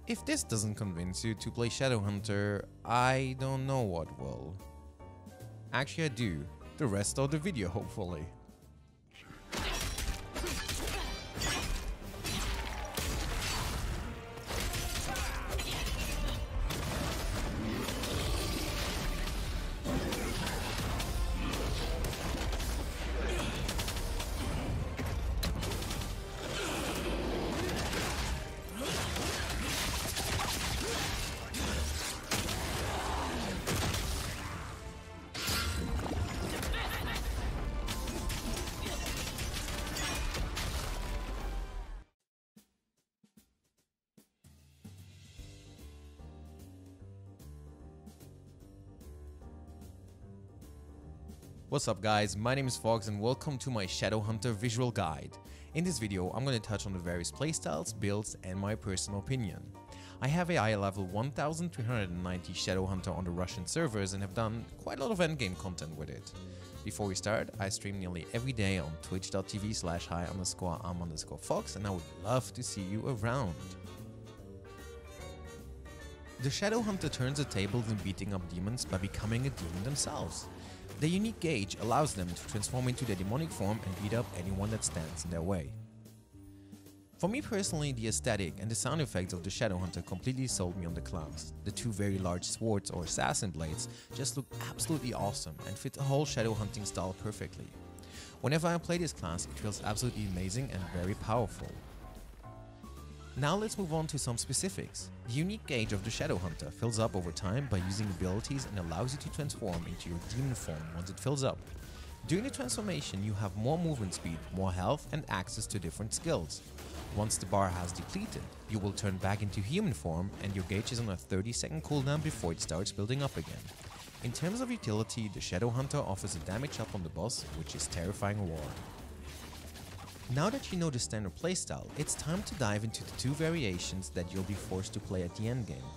If this doesn't convince you to play Shadowhunter, I don't know what will. Actually I do. The rest of the video hopefully. What's up guys, my name is Fox and welcome to my Shadowhunter visual guide. In this video I'm going to touch on the various playstyles, builds and my personal opinion. I have a high level 1390 Shadowhunter on the Russian servers and have done quite a lot of endgame content with it. Before we start, I stream nearly every day on twitch.tv/hi_am_fox and I would love to see you around. The Shadowhunter turns the tables in beating up demons by becoming a demon themselves. The unique gauge allows them to transform into their demonic form and beat up anyone that stands in their way. For me personally, the aesthetic and the sound effects of the Shadowhunter completely sold me on the class. The two very large swords or assassin blades just look absolutely awesome and fit the whole Shadowhunting style perfectly. Whenever I play this class, it feels absolutely amazing and very powerful. Now let's move on to some specifics. The unique gauge of the Shadowhunter fills up over time by using abilities and allows you to transform into your demon form once it fills up. During the transformation you have more movement speed, more health and access to different skills. Once the bar has depleted, you will turn back into human form and your gauge is on a 30-second cooldown before it starts building up again. In terms of utility, the Shadowhunter offers a damage up on the boss, which is terrifying war. Now that you know the standard playstyle, it's time to dive into the two variations that you'll be forced to play at the endgame.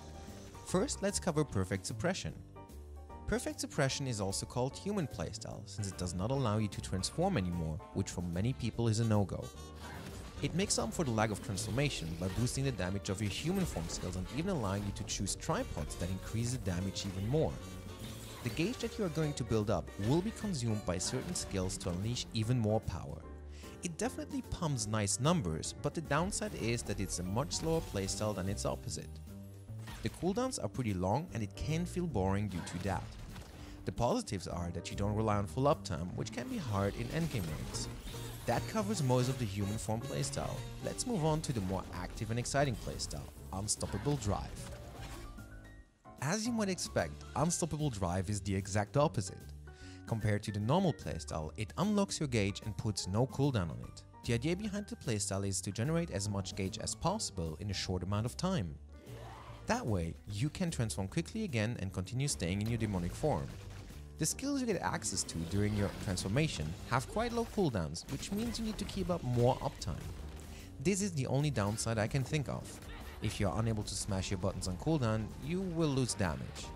First, let's cover Perfect Suppression. Perfect Suppression is also called human playstyle since it does not allow you to transform anymore, which for many people is a no-go. It makes up for the lack of transformation by boosting the damage of your human form skills and even allowing you to choose tripods that increase the damage even more. The gauge that you are going to build up will be consumed by certain skills to unleash even more power. It definitely pumps nice numbers, but the downside is that it's a much slower playstyle than its opposite. The cooldowns are pretty long and it can feel boring due to that. The positives are that you don't rely on full uptime, which can be hard in endgame raids. That covers most of the human form playstyle. Let's move on to the more active and exciting playstyle, Unstoppable Drive. As you might expect, Unstoppable Drive is the exact opposite. Compared to the normal playstyle, it unlocks your gauge and puts no cooldown on it. The idea behind the playstyle is to generate as much gauge as possible in a short amount of time. That way, you can transform quickly again and continue staying in your demonic form. The skills you get access to during your transformation have quite low cooldowns, which means you need to keep up more uptime. This is the only downside I can think of. If you are unable to smash your buttons on cooldown, you will lose damage.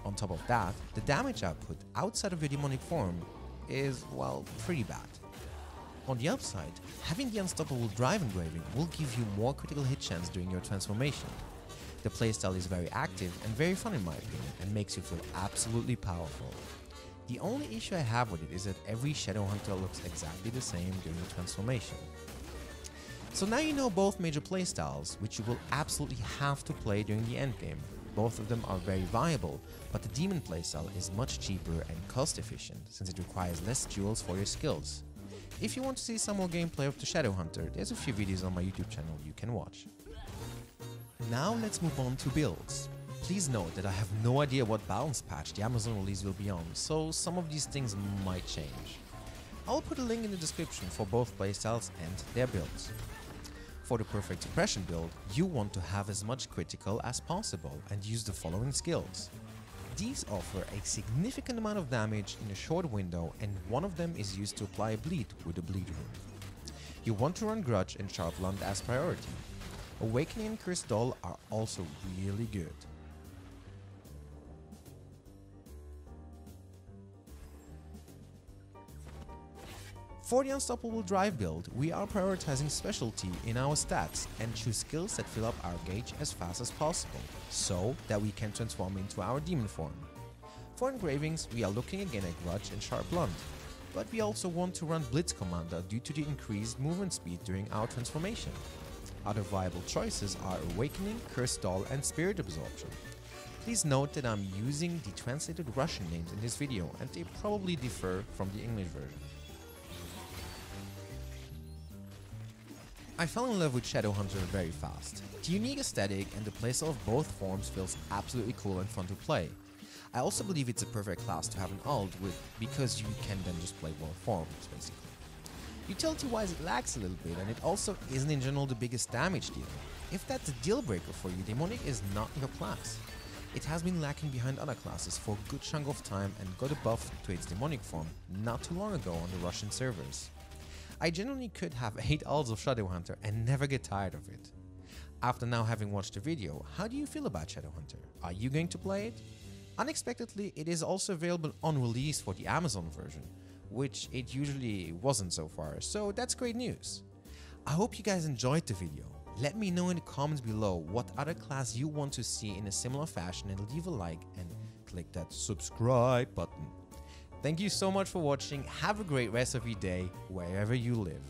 On top of that, the damage output outside of your demonic form is, well, pretty bad. On the upside, having the Unstoppable Drive engraving will give you more critical hit chance during your transformation. The playstyle is very active and very fun in my opinion and makes you feel absolutely powerful. The only issue I have with it is that every Shadowhunter looks exactly the same during the transformation. So now you know both major playstyles, which you will absolutely have to play during the endgame. Both of them are very viable, but the demon playstyle is much cheaper and cost efficient since it requires less jewels for your skills. If you want to see some more gameplay of the Shadowhunter, there's a few videos on my YouTube channel you can watch. Now let's move on to builds. Please note that I have no idea what balance patch the Amazon release will be on, so some of these things might change. I'll put a link in the description for both playstyles and their builds. For the Perfect Suppression build, you want to have as much critical as possible and use the following skills. These offer a significant amount of damage in a short window and one of them is used to apply a bleed with a bleed rune. You want to run Grudge and Sharp Lung as priority. Awakening and Cursed Doll are also really good. For the Unstoppable Drive build, we are prioritizing specialty in our stats and choose skills that fill up our gauge as fast as possible, so that we can transform into our demon form. For engravings, we are looking again at Grudge and Sharp Blunt, but we also want to run Blitz Commander due to the increased movement speed during our transformation. Other viable choices are Awakening, Cursed Doll and Spirit Absorption. Please note that I'm using the translated Russian names in this video and they probably differ from the English version. I fell in love with Shadowhunter very fast. The unique aesthetic and the playstyle of both forms feels absolutely cool and fun to play. I also believe it's a perfect class to have an ult with because you can then just play both forms basically. Utility wise it lags a little bit and it also isn't in general the biggest damage dealer. If that's a deal breaker for you, Demonic is not your class. It has been lacking behind other classes for a good chunk of time and got a buff to its Demonic form not too long ago on the Russian servers. I genuinely could have 8 ults of Shadowhunter and never get tired of it. After now having watched the video, how do you feel about Shadowhunter? Are you going to play it? Unexpectedly, it is also available on release for the Amazon version, which it usually wasn't so far, so that's great news. I hope you guys enjoyed the video. Let me know in the comments below what other class you want to see in a similar fashion and leave a like and click that subscribe button. Thank you so much for watching, have a great rest of your day wherever you live.